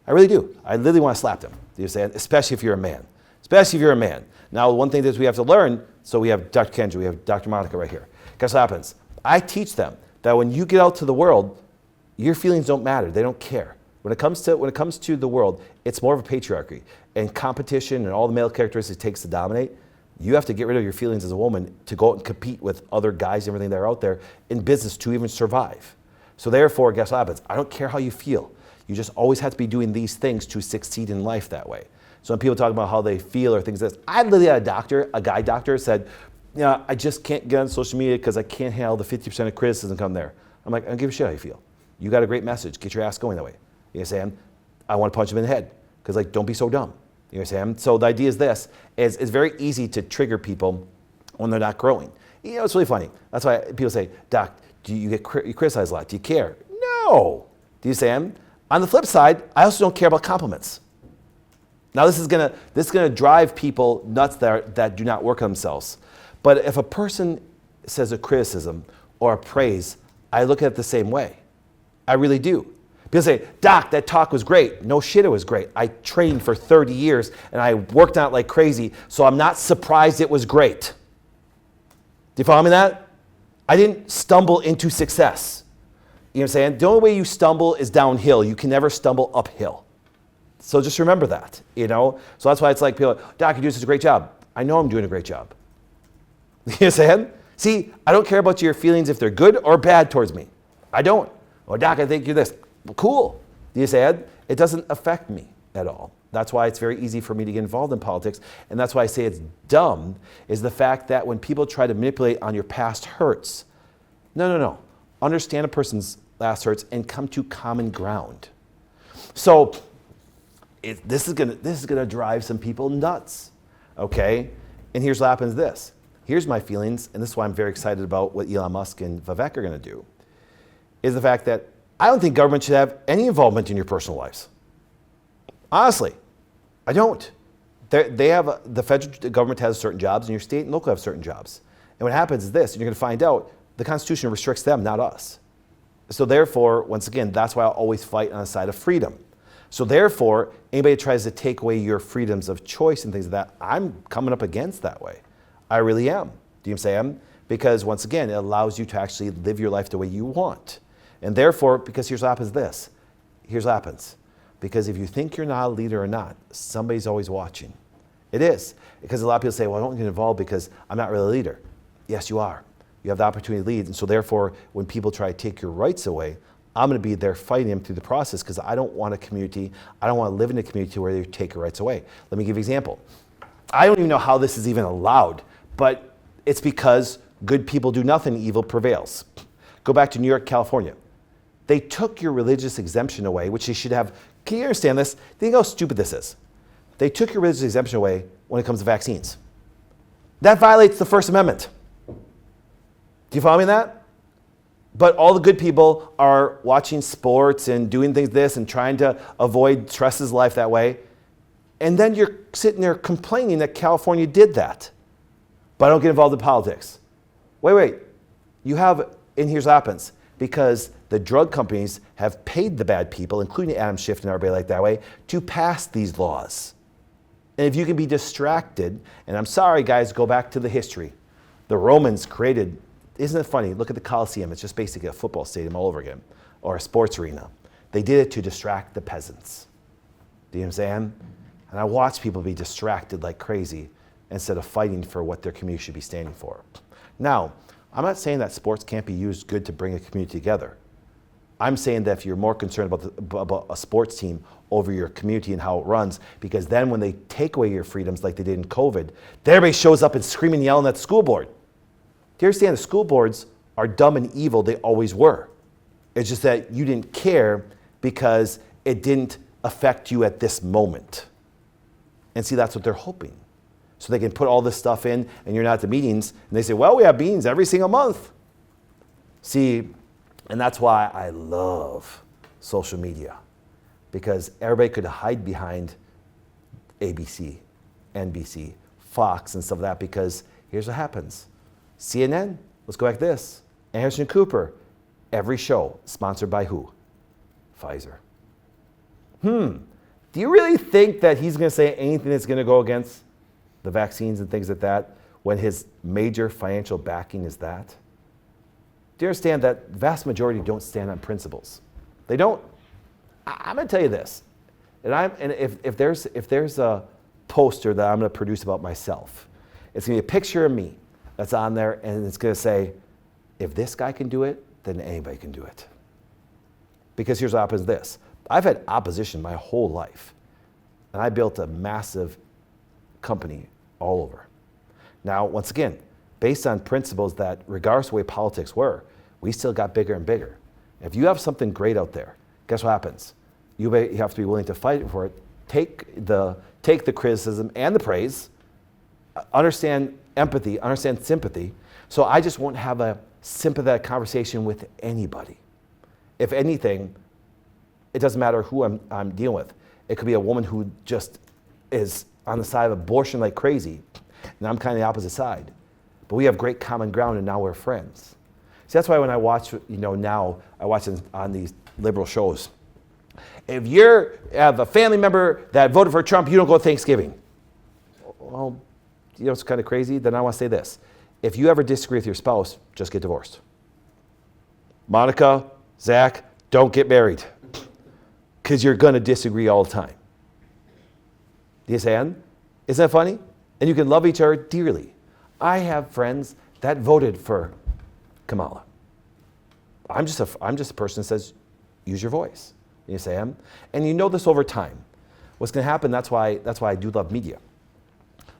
I really do. I literally want to slap them. You say, especially if you're a man. Especially if you're a man. Now, one thing that we have to learn, so we have Dr. Kendra, we have Dr. Monica right here. Guess what happens? I teach them that when you get out to the world, your feelings don't matter. They don't care. When it comes to the world, it's more of a patriarchy. And competition and all the male characteristics it takes to dominate, you have to get rid of your feelings as a woman to go out and compete with other guys and everything that are out there in business to even survive. So therefore, guess what happens? I don't care how you feel. You just always have to be doing these things to succeed in life that way. So when people talk about how they feel or things like this, I literally had a guy doctor said, you know, I just can't get on social media because I can't handle the 50% of criticism come there. I'm like, I don't give a shit how you feel. You got a great message. Get your ass going that way. You know what I'm saying? I want to punch him in the head because, like, don't be so dumb. You know what I'm saying? So the idea is this, is it's very easy to trigger people when they're not growing. You know, it's really funny. That's why people say, Doc, do you get criticized a lot? Do you care? No. Do you understand? On the flip side, I also don't care about compliments. Now this is gonna drive people nuts that do not work on themselves. But if a person says a criticism or a praise, I look at it the same way. I really do. People say, Doc, that talk was great. No shit, it was great. I trained for 30 years and I worked on it like crazy, so I'm not surprised it was great. Do you follow me that? I didn't stumble into success. You know what I'm saying? The only way you stumble is downhill. You can never stumble uphill. So just remember that, you know? So that's why it's like people, Doc, you do such a great job. I know I'm doing a great job. You know what I'm saying? See, I don't care about your feelings if they're good or bad towards me. I don't. Oh, Doc, I think you're this. Well, cool. You said it doesn't affect me at all. That's why it's very easy for me to get involved in politics. And that's why I say it's dumb, is the fact that when people try to manipulate on your past hurts, no. Understand a person's past hurts and come to common ground. So this is gonna drive some people nuts, okay? And here's what happens this. Here's my feelings, and this is why I'm very excited about what Elon Musk and Vivek are gonna do, is the fact that I don't think government should have any involvement in your personal lives. Honestly, I don't. The federal government has certain jobs, and your state and local have certain jobs. And what happens is this, and you're gonna find out, the Constitution restricts them, not us. So therefore, once again, that's why I'll always fight on the side of freedom. So therefore, anybody that tries to take away your freedoms of choice and things like that, I'm coming up against that way. I really am. Do you know what I'm saying? Because once again, it allows you to actually live your life the way you want. And therefore, because here's what happens this. Here's what happens. Because if you think you're not a leader or not, somebody's always watching. It is. Because a lot of people say, well, I don't get involved because I'm not really a leader. Yes, you are. You have the opportunity to lead. And so therefore, when people try to take your rights away, I'm going to be there fighting them through the process because I don't want a community, I don't want to live in a community where they take your rights away. Let me give you an example. I don't even know how this is even allowed, but it's because good people do nothing, evil prevails. Go back to New York, California. They took your religious exemption away, which they should have. Can you understand this? Think how stupid this is. They took your religious exemption away when it comes to vaccines. That violates the First Amendment. Do you follow me in that? But all the good people are watching sports and doing things this and trying to avoid stresses life that way. And then you're sitting there complaining that California did that. But I don't get involved in politics. Wait. You have, and here's what happens. Because the drug companies have paid the bad people, including Adam Schiff and everybody like that way, to pass these laws. And if you can be distracted, and I'm sorry guys, go back to the history. The Romans created, isn't it funny? Look at the Colosseum. It's just basically a football stadium all over again, or a sports arena. They did it to distract the peasants. Do you know what I'm saying? And I watch people be distracted like crazy instead of fighting for what their community should be standing for. Now, I'm not saying that sports can't be used good to bring a community together. I'm saying that if you're more concerned about a sports team over your community and how it runs, because then when they take away your freedoms like they did in COVID, then everybody shows up and screaming and yelling at the school board. Do you understand? The school boards are dumb and evil. They always were. It's just that you didn't care because it didn't affect you at this moment. And see, that's what they're hoping. So they can put all this stuff in and you're not at the meetings and they say, well, we have meetings every single month. See, and that's why I love social media, because everybody could hide behind ABC, NBC, Fox and stuff like that, because here's what happens. CNN, let's go back to this. Anderson Cooper, every show sponsored by who? Pfizer. Do you really think that he's going to say anything that's going to go against the vaccines and things like that when his major financial backing is that? Do you understand that the vast majority don't stand on principles? They don't. I'm going to tell you this, and if there's a poster that I'm going to produce about myself, it's going to be a picture of me that's on there, and it's going to say, if this guy can do it, then anybody can do it. Because here's what happens: this. I've had opposition my whole life, and I built a massive company all over. Now, once again, based on principles that, regardless of the way politics were, we still got bigger and bigger. If you have something great out there, guess what happens? You have to be willing to fight for it, take the criticism and the praise, understand empathy, understand sympathy. So I just won't have a sympathetic conversation with anybody. If anything, it doesn't matter who I'm dealing with. It could be a woman who just is on the side of abortion like crazy, and I'm kind of the opposite side. But we have great common ground, and now we're friends. See, that's why when I watch, now I watch on these liberal shows. If you have a family member that voted for Trump, you don't go to Thanksgiving. Well, it's kind of crazy. Then I want to say this. If you ever disagree with your spouse, just get divorced. Monica, Zach, don't get married, because you're going to disagree all the time. Do you understand? Isn't that funny? And you can love each other dearly. I have friends that voted for Kamala. I'm just a person that says, use your voice. You say, and you know this over time. What's going to happen? That's why I do love media.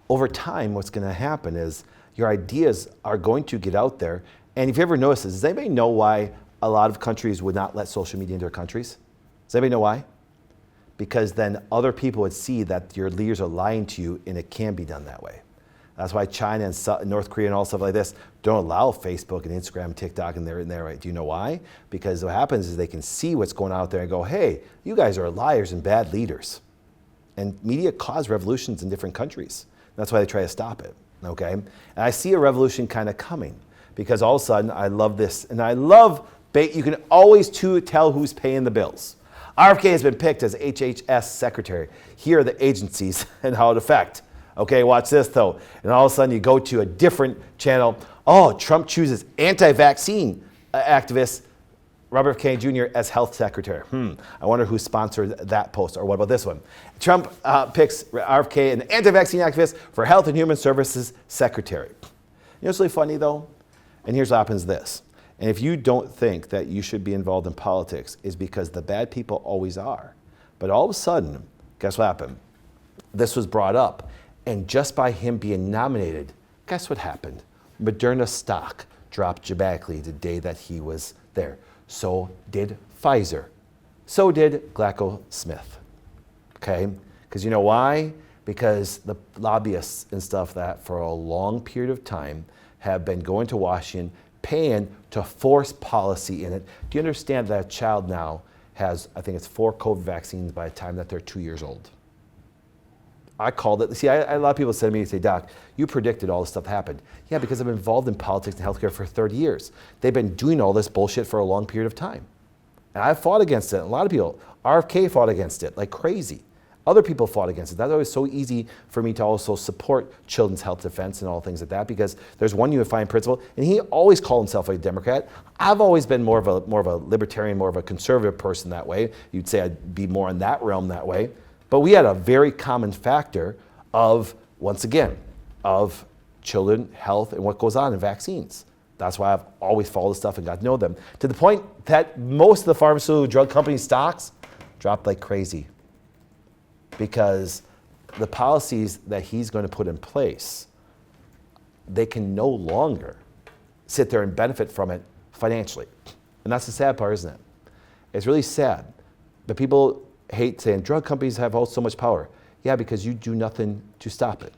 Over time, what's going to happen is your ideas are going to get out there. And if you ever notice this, does anybody know why a lot of countries would not let social media into their countries? Does anybody know why? Because then other people would see that your leaders are lying to you, and it can be done that way. That's why China and North Korea and all stuff like this don't allow Facebook and Instagram and TikTok and they're in there, right? Do you know why? Because what happens is they can see what's going on out there and go, hey, you guys are liars and bad leaders. And media cause revolutions in different countries. That's why they try to stop it, okay? And I see a revolution kind of coming, because all of a sudden I love this, and I love, you can always tell who's paying the bills. RFK has been picked as HHS secretary. Here are the agencies and how it affects. Okay, watch this though. And all of a sudden you go to a different channel. Oh, Trump chooses anti-vaccine activist Robert F. Kennedy Jr. as health secretary. I wonder who sponsored that post. Or what about this one? Trump picks RFK, an anti-vaccine activist, for Health and Human Services secretary. You know what's really funny though? And here's what happens this. And if you don't think that you should be involved in politics, is because the bad people always are. But all of a sudden, guess what happened? This was brought up. And just by him being nominated, guess what happened? Moderna stock dropped dramatically the day that he was there. So did Pfizer. So did GlaxoSmith. Okay? Because you know why? Because the lobbyists and stuff that for a long period of time have been going to Washington, paying to force policy in it. Do you understand that a child now has, I think it's 4 COVID vaccines by the time that they're 2 years old? I called it. See, a lot of people say to me, Doc, you predicted all this stuff happened. Yeah, because I've been involved in politics and healthcare for 30 years. They've been doing all this bullshit for a long period of time. And I fought against it. A lot of people, RFK fought against it like crazy. Other people fought against it. That's always so easy for me to also support children's health defense and all things like that, because there's one unifying principle, and he always called himself a Democrat. I've always been more of a libertarian, more of a conservative person that way. You'd say I'd be more in that realm that way. But we had a very common factor of, once again, of children, health, and what goes on in vaccines. That's why I've always followed this stuff and got to know them, to the point that most of the pharmaceutical drug company stocks dropped like crazy because the policies that he's going to put in place, they can no longer sit there and benefit from it financially. And that's the sad part, isn't it? It's really sad. But people hate saying drug companies have so much power. Yeah, because you do nothing to stop it.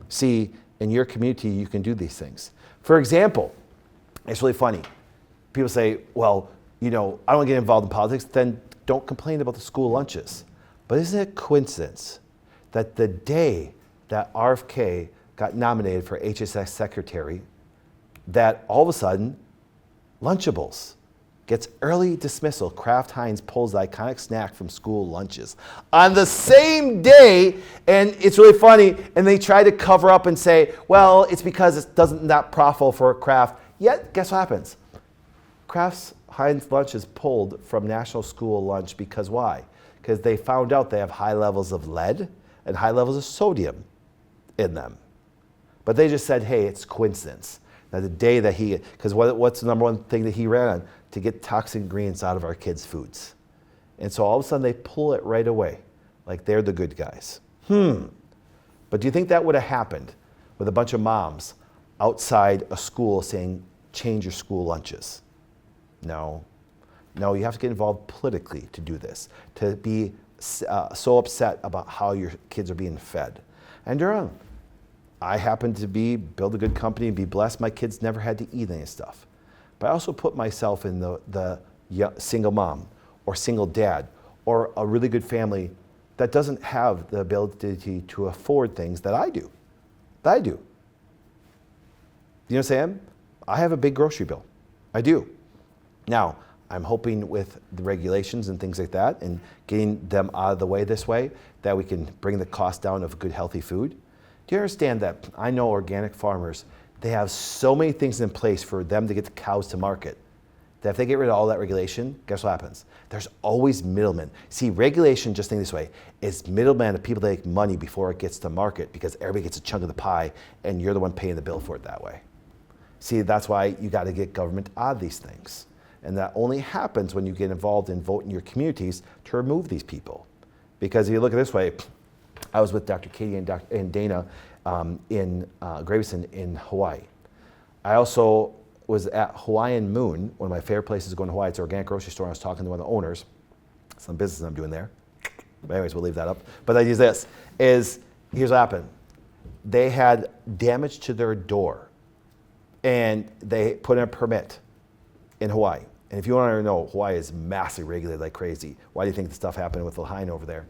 See, in your community, you can do these things. For example, it's really funny. People say, well, I don't want to get involved in politics, then don't complain about the school lunches. But isn't it a coincidence that the day that RFK got nominated for HSS secretary, that all of a sudden, Lunchables gets early dismissal. Kraft Heinz pulls the iconic snack from school lunches on the same day, and it's really funny, and they try to cover up and say, well, it's because it doesn't not profitable for Kraft. Yet, guess what happens? Kraft Heinz lunch is pulled from National School Lunch because why? Because they found out they have high levels of lead and high levels of sodium in them. But they just said, hey, it's coincidence. Now the day that because what's the number one thing that he ran on? To get toxic ingredients out of our kids' foods. And so all of a sudden they pull it right away, like they're the good guys. But do you think that would have happened with a bunch of moms outside a school saying, change your school lunches? No. No, you have to get involved politically to do this, to be so upset about how your kids are being fed. And Durham, I happen to build a good company and be blessed. My kids never had to eat any stuff. But I also put myself in the single mom or single dad or a really good family that doesn't have the ability to afford things that I do. You know what I'm saying? I have a big grocery bill. I do. Now, I'm hoping with the regulations and things like that and getting them out of the way this way that we can bring the cost down of good, healthy food. Do you understand that I know organic farmers, they have so many things in place for them to get the cows to market that if they get rid of all that regulation, guess what happens? There's always middlemen. See, regulation, just think this way, is middlemen of people that make money before it gets to market because everybody gets a chunk of the pie and you're the one paying the bill for it that way. See, that's why you got to get government out of these things. And that only happens when you get involved in voting your communities to remove these people. Because if you look at it this way, I was with Dr. Katie and Dana in Gravesend in Hawaii. I also was at Hawaiian Moon, one of my favorite places to go in Hawaii. It's an organic grocery store. I was talking to one of the owners, some business I'm doing there. But anyways, we'll leave that up. But the idea is this, here's what happened. They had damage to their door and they put in a permit in Hawaii. And if you want to know, Hawaii is massively regulated like crazy. Why do you think the stuff happened with Lahaina over there?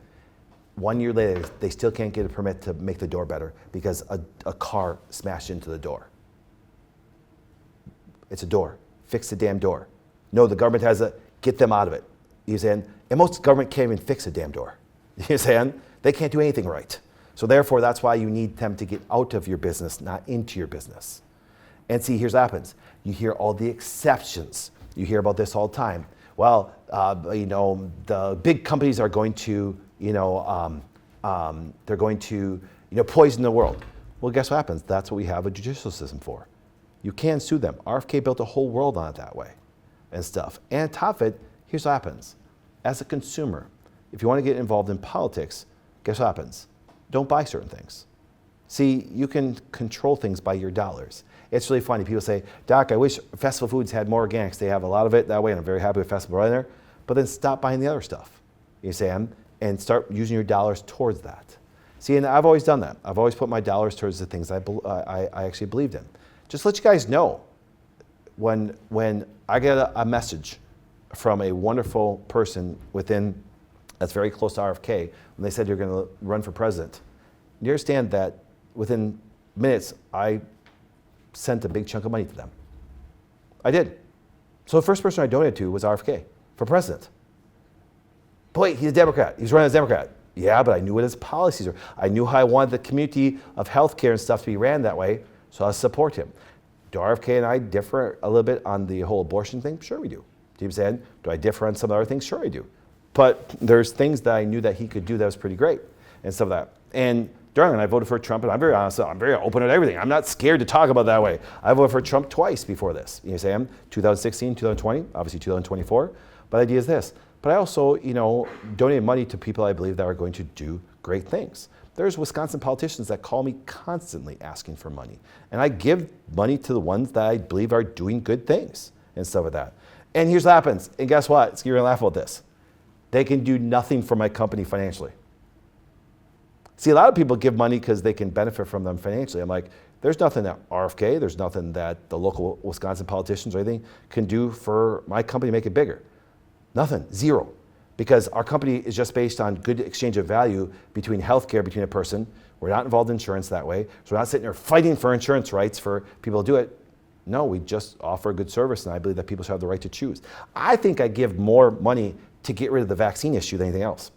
1 year later, they still can't get a permit to make the door better because a car smashed into the door. It's a door. Fix the damn door. No, the government has to get them out of it. You're saying, and most government can't even fix a damn door. You're saying they can't do anything right. So therefore, that's why you need them to get out of your business, not into your business. And see, here's what happens. You hear all the exceptions. You hear about this all the time. Well, the big companies are going to, they're going to, poison the world. Well, guess what happens? That's what we have a judicial system for. You can sue them. RFK built a whole world on it that way and stuff. And on top of it, here's what happens. As a consumer, if you want to get involved in politics, guess what happens? Don't buy certain things. See, you can control things by your dollars. It's really funny. People say, Doc, I wish Festival Foods had more organics. They have a lot of it that way, and I'm very happy with Festival right there. But then stop buying the other stuff, you say, and start using your dollars towards that. See, and I've always done that. I've always put my dollars towards the things I actually believed in. Just to let you guys know, when I get a message from a wonderful person that's very close to RFK, when they said you're going to run for president, you understand that within minutes, I sent a big chunk of money to them. I did. So the first person I donated to was RFK for president. But wait, he's a Democrat. He's running as a Democrat. Yeah, but I knew what his policies were. I knew how I wanted the community of healthcare and stuff to be ran that way, so I support him. Do RFK and I differ a little bit on the whole abortion thing? Sure we do. Do you understand? Do I differ on some other things? Sure I do. But there's things that I knew that he could do that was pretty great. and stuff like that. And during, I voted for Trump, and I'm very honest, I'm very open at everything. I'm not scared to talk about it that way. I voted for Trump twice before this. You say 2016, 2020, obviously 2024. But the idea is this. But I also, donated money to people I believe that are going to do great things. There's Wisconsin politicians that call me constantly asking for money. And I give money to the ones that I believe are doing good things and stuff like that. And here's what happens. And guess what? You're going to laugh about this. They can do nothing for my company financially. See, a lot of people give money because they can benefit from them financially. I'm like, there's nothing that RFK, there's nothing that the local Wisconsin politicians or anything can do for my company to make it bigger. Nothing, zero. Because our company is just based on good exchange of value between healthcare, between a person. We're not involved in insurance that way. So we're not sitting there fighting for insurance rights for people to do it. No, we just offer a good service, and I believe that people should have the right to choose. I think I give more money to get rid of the vaccine issue than anything else.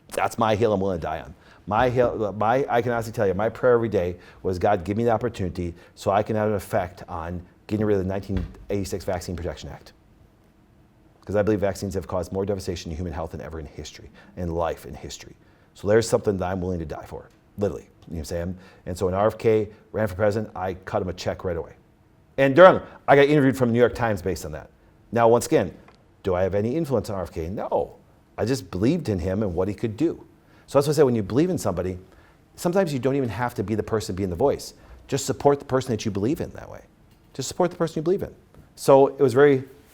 That's my hill I'm willing to die on. I can honestly tell you, my prayer every day was, God, give me the opportunity so I can have an effect on getting rid of the 1986 Vaccine Protection Act. Because I believe vaccines have caused more devastation to human health than ever in history, in life in history. So there's something that I'm willing to die for, literally. You know what I'm saying? And so when RFK ran for president, I cut him a check right away. And during, I got interviewed from the New York Times based on that. Now, once again, do I have any influence on RFK? No. I just believed in him and what he could do. So that's what I say, when you believe in somebody, sometimes you don't even have to be the person being the voice. Just support the person that you believe in that way. Just support the person you believe in. So it was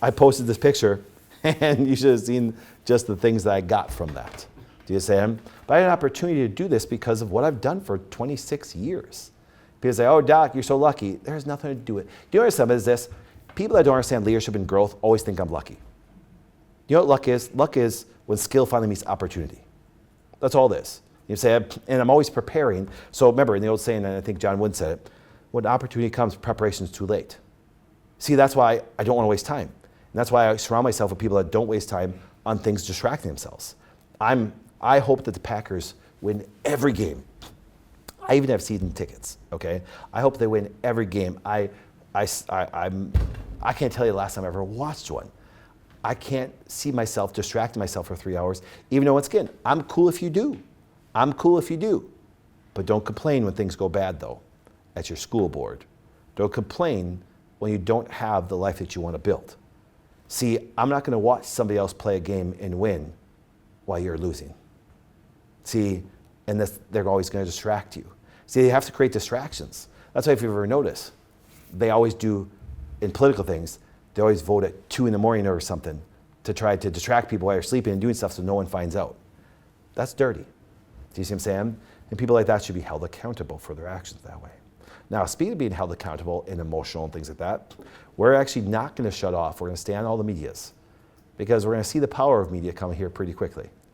I posted this picture, and you should have seen just the things that I got from that. Do you understand? But I had an opportunity to do this because of what I've done for 26 years. People say, oh, Doc, you're so lucky. There's nothing to do with it. Do you understand is this? People that don't understand leadership and growth always think I'm lucky. You know what luck is? Luck is when skill finally meets opportunity. That's all it is. You say, and I'm always preparing. So remember, in the old saying, and I think John Wood said it, when opportunity comes, preparation is too late. See, that's why I don't want to waste time. And that's why I surround myself with people that don't waste time on things distracting themselves. I hope that the Packers win every game. I even have season tickets, okay? I hope they win every game. I can't tell you the last time I ever watched one. I can't see myself distracting myself for 3 hours, even though, once again, I'm cool if you do. I'm cool if you do. But don't complain when things go bad, though, at your school board. Don't complain when you don't have the life that you want to build. See, I'm not going to watch somebody else play a game and win while you're losing. See, and they're always going to distract you. See, they have to create distractions. That's why, if you ever notice, they always do, in political things, they always vote at 2 a.m. or something to try to distract people while you're sleeping and doing stuff so no one finds out. That's dirty. Do you see what I'm saying? And people like that should be held accountable for their actions that way. Now, speaking of being held accountable and emotional and things like that, we're actually not going to shut off. We're going to stay on all the medias because we're going to see the power of media coming here pretty quickly.